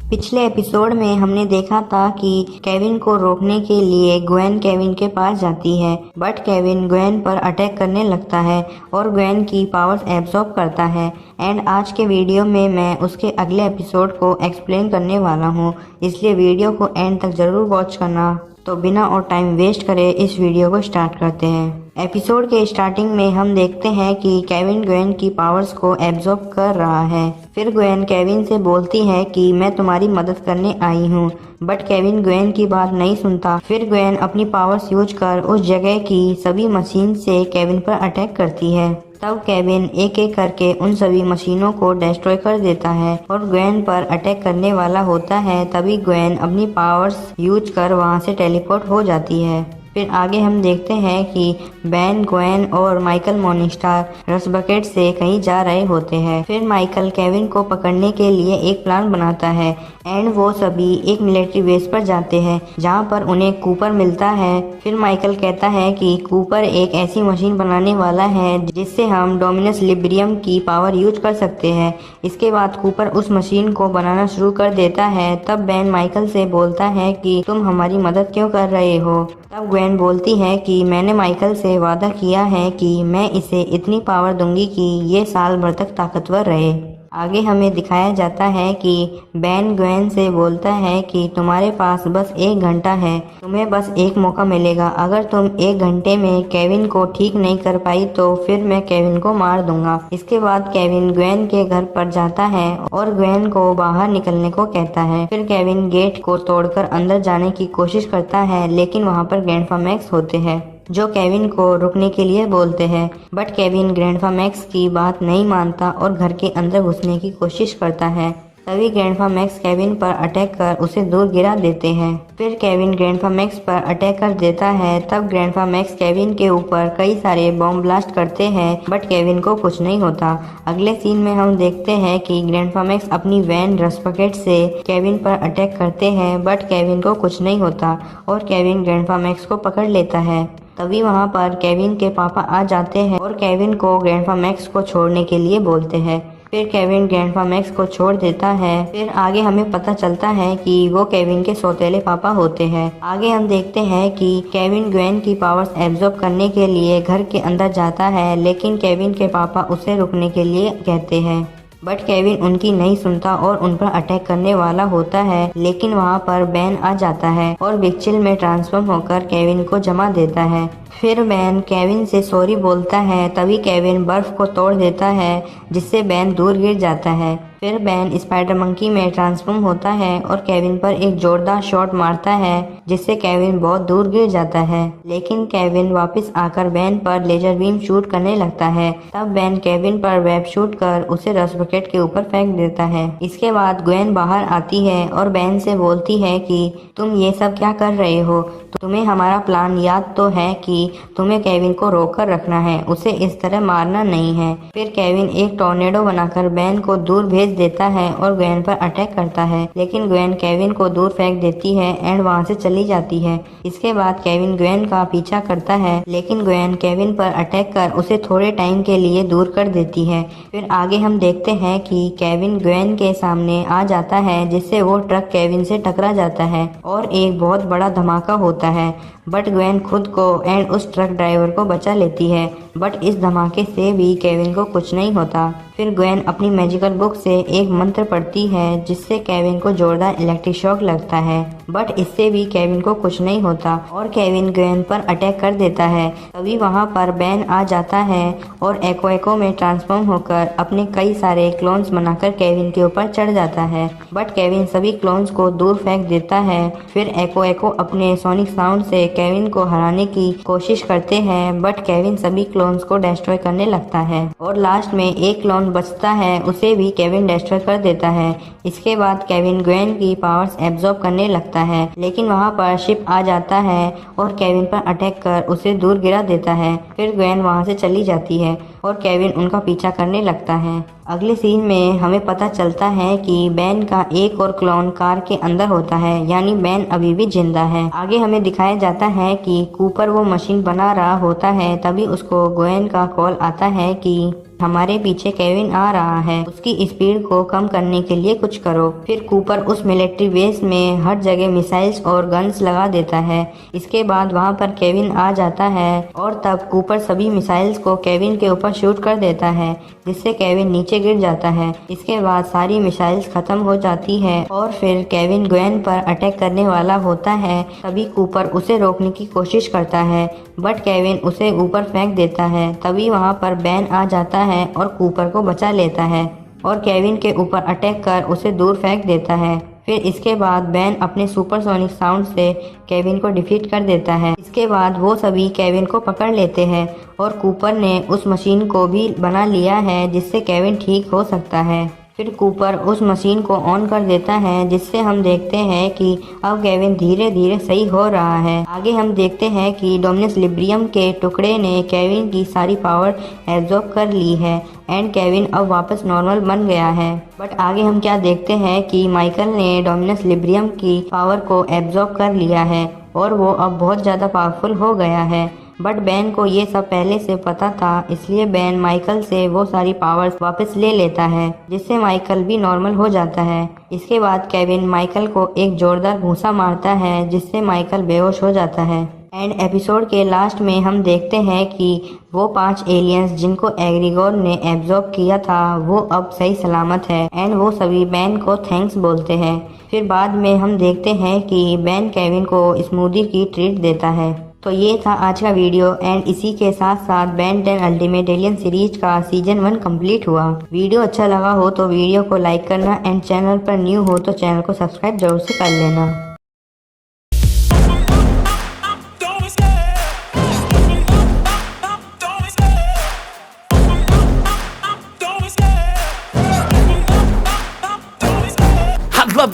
पिछले एपिसोड में हमने देखा था कि केविन को रोकने के लिए ग्वेन केविन के पास जाती है, बट केविन ग्वेन पर अटैक करने लगता है और ग्वेन की पावर्स एब्सॉर्ब करता है। एंड आज के वीडियो में मैं उसके अगले एपिसोड को एक्सप्लेन करने वाला हूँ, इसलिए वीडियो को एंड तक ज़रूर वॉच करना। तो बिना और टाइम वेस्ट करे इस वीडियो को स्टार्ट करते हैं। एपिसोड के स्टार्टिंग में हम देखते हैं कि केविन ग्वेन की पावर्स को एब्जॉर्ब कर रहा है। फिर ग्वेन केविन से बोलती है कि मैं तुम्हारी मदद करने आई हूँ, बट केविन ग्वेन की बात नहीं सुनता। फिर ग्वेन अपनी पावर्स यूज कर उस जगह की सभी मशीन से केविन पर अटैक करती है। तब केविन एक एक करके उन सभी मशीनों को डिस्ट्रॉय कर देता है और ग्वेन पर अटैक करने वाला होता है। तभी ग्वेन अपनी पावर्स यूज कर वहां से टेलीपोर्ट हो जाती है। फिर आगे हम देखते हैं कि बेन, ग्वेन और माइकल मॉर्निंगस्टार रस बकेट से कहीं जा रहे होते हैं। फिर माइकल केविन को पकड़ने के लिए एक प्लान बनाता है एंड वो सभी एक मिलिट्री बेस पर जाते हैं जहां पर उन्हें कूपर मिलता है। फिर माइकल कहता है कि कूपर एक ऐसी मशीन बनाने वाला है जिससे हम डोमिनस लिब्रियम की पावर यूज कर सकते हैं। इसके बाद कूपर उस मशीन को बनाना शुरू कर देता है। तब बेन माइकल से बोलता है कि तुम हमारी मदद क्यों कर रहे हो। तब ग्वेन बोलती है कि मैंने माइकल से वादा किया है कि मैं इसे इतनी पावर दूंगी कि ये साल भर तक ताकतवर रहे। आगे हमें दिखाया जाता है कि बेन ग्वेन से बोलता है कि तुम्हारे पास बस 1 घंटा है, तुम्हें बस एक मौका मिलेगा। अगर तुम 1 घंटे में केविन को ठीक नहीं कर पाई तो फिर मैं केविन को मार दूंगा। इसके बाद केविन ग्वेन के घर पर जाता है और ग्वेन को बाहर निकलने को कहता है। फिर केविन गेट को तोड़कर अंदर जाने की कोशिश करता है, लेकिन वहाँ पर ग्रैंडपा मैक्स होते हैं जो केविन को रुकने के लिए बोलते हैं। बट केविन ग्रैंडपा मैक्स की बात नहीं मानता और घर के अंदर घुसने की कोशिश करता है। तभी ग्रैंडपा मैक्स केविन पर अटैक कर उसे दूर गिरा देते हैं। फिर केविन ग्रैंडपा मैक्स पर अटैक कर देता है। तब ग्रैंडपा मैक्स केविन के ऊपर कई सारे बॉम्ब ब्लास्ट करते हैं, बट केविन को कुछ नहीं होता। अगले सीन में हम देखते हैं कि ग्रैंडपा मैक्स अपनी वैन रस बकेट से केविन पर अटैक करते हैं, बट केविन को कुछ नहीं होता और केविन ग्रैंडपा मैक्स को पकड़ लेता है। तभी वहां पर केविन के पापा आ जाते हैं और केविन को ग्रैंडपा मैक्स को छोड़ने के लिए बोलते हैं। फिर केविन ग्रैंडपा मैक्स को छोड़ देता है। फिर आगे हमें पता चलता है कि वो केविन के सौतेले पापा होते हैं। आगे हम देखते हैं कि केविन ग्वेन की पावर्स एब्जॉर्ब करने के लिए घर के अंदर जाता है, लेकिन केविन के पापा उसे रुकने के लिए कहते हैं। बट केविन उनकी नहीं सुनता और उन पर अटैक करने वाला होता है, लेकिन वहां पर बेन आ जाता है और बिग चिल में ट्रांसफॉर्म होकर केविन को जमा देता है। फिर बेन केविन से सॉरी बोलता है। तभी केविन बर्फ को तोड़ देता है जिससे बेन दूर गिर जाता है। फिर बेन स्पाइडर मंकी में ट्रांसफॉर्म होता है और केविन पर एक जोरदार शॉट मारता है जिससे केविन बहुत दूर गिर जाता है, लेकिन केविन वापस आकर बेन पर लेजर बीम शूट करने लगता है। तब बेन केविन पर वेब शूट कर उसे रस बकेट के ऊपर फेंक देता है। इसके बाद ग्वेन बाहर आती है और बेन से बोलती है कि तुम ये सब क्या कर रहे हो, तुम्हें हमारा प्लान याद तो है कि तुम्हें केविन को रोक कर रखना है, उसे इस तरह मारना नहीं है। फिर केविन एक टॉर्नेडो बनाकर बेन को दूर भेज देता है और ग्वेन पर अटैक करता है, लेकिन ग्वेन केविन को दूर फेंक देती है एंड वहां से चली जाती है। इसके बाद केविन ग्वेन का पीछा करता है, लेकिन ग्वेन केविन पर अटैक कर उसे थोड़े टाइम के लिए दूर कर देती है। फिर आगे हम देखते हैं कि केविन ग्वेन के सामने आ जाता है, जिससे वो ट्रक केविन से टकरा जाता है और एक बहुत बड़ा धमाका होता है। बट ग्वेन खुद को एंड उस ट्रक ड्राइवर को बचा लेती है, बट इस धमाके से भी केविन को कुछ नहीं होता। फिर ग्वेन अपनी मैजिकल बुक से एक मंत्र पढ़ती है जिससे केविन को जोरदार इलेक्ट्रिक शॉक लगता है, बट इससे भी केविन को कुछ नहीं होता और केविन ग्वेन पर अटैक कर देता है। तभी वहां पर बेन आ जाता है और एको में ट्रांसफॉर्म होकर अपने कई सारे क्लोन्स बनाकर केविन के ऊपर चढ़ जाता है, बट केविन सभी क्लोन्स को दूर फेंक देता है। फिर एको अपने सोनिक साउंड से केविन को हराने की कोशिश करते हैं, बट केविन सभी क्लोन्स को डिस्ट्रॉय करने लगता है और लास्ट में एक क्लोन बचता है, उसे भी केविन डिस्ट्रॉय कर देता है। इसके बाद केविन ग्वेन की पावर्स एब्जॉर्ब करने लगता है, लेकिन वहां पर शिप आ जाता है और केविन पर अटैक कर उसे दूर गिरा देता है। फिर ग्वेन वहां से चली जाती है और केविन उनका पीछा करने लगता है। अगले सीन में हमें पता चलता है कि बेन का एक और क्लोन कार के अंदर होता है, यानी बेन अभी भी जिंदा है। आगे हमें दिखाया जाता है कि कूपर वो मशीन बना रहा होता है। तभी उसको ग्वेन का कॉल आता है कि हमारे पीछे केविन आ रहा है, उसकी स्पीड को कम करने के लिए कुछ करो। फिर कूपर उस मिलिट्री बेस में हर जगह मिसाइल्स और गन्स लगा देता है। इसके बाद वहाँ पर केविन आ जाता है और तब कूपर सभी मिसाइल्स को केविन के ऊपर शूट कर देता है, जिससे केविन नीचे गिर जाता है। इसके बाद सारी मिसाइल्स खत्म हो जाती है और फिर केविन ग्वेन पर अटैक करने वाला होता है। तभी कूपर उसे रोकने की कोशिश करता है, बट केविन उसे ऊपर फेंक देता है। तभी वहाँ पर बेन आ जाता है और कूपर को बचा लेता है और केविन के ऊपर अटैक कर उसे दूर फेंक देता है। फिर इसके बाद बेन अपने सुपरसोनिक साउंड से केविन को डिफीट कर देता है। इसके बाद वो सभी केविन को पकड़ लेते हैं और कूपर ने उस मशीन को भी बना लिया है जिससे केविन ठीक हो सकता है। फिर कूपर उस मशीन को ऑन कर देता है, जिससे हम देखते हैं कि अब केविन धीरे धीरे सही हो रहा है। आगे हम देखते हैं कि डोमिनस लिब्रियम के टुकड़े ने केविन की सारी पावर एब्जॉर्ब कर ली है एंड केविन अब वापस नॉर्मल बन गया है। बट आगे हम क्या देखते हैं कि माइकल ने डोमिनस लिब्रियम की पावर को एब्जॉर्ब कर लिया है और वो अब बहुत ज़्यादा पावरफुल हो गया है। बट बेन को ये सब पहले से पता था, इसलिए बेन माइकल से वो सारी पावर्स वापस ले लेता है, जिससे माइकल भी नॉर्मल हो जाता है। इसके बाद केविन माइकल को एक जोरदार घूंसा मारता है, जिससे माइकल बेहोश हो जाता है। एंड एपिसोड के लास्ट में हम देखते हैं कि वो 5 एलियंस जिनको एग्रीगोर ने एब्जॉर्ब किया था, वो अब सही सलामत है एंड वो सभी बेन को थैंक्स बोलते हैं। फिर बाद में हम देखते हैं कि बेन केविन को स्मूदी की ट्रीट देता है। तो ये था आज का वीडियो एंड इसी के साथ साथ बेन 10 अल्टीमेट एलियन सीरीज का सीजन 1 कंप्लीट हुआ। वीडियो अच्छा लगा हो तो वीडियो को लाइक करना एंड चैनल पर न्यू हो तो चैनल को सब्सक्राइब जरूर से कर लेना।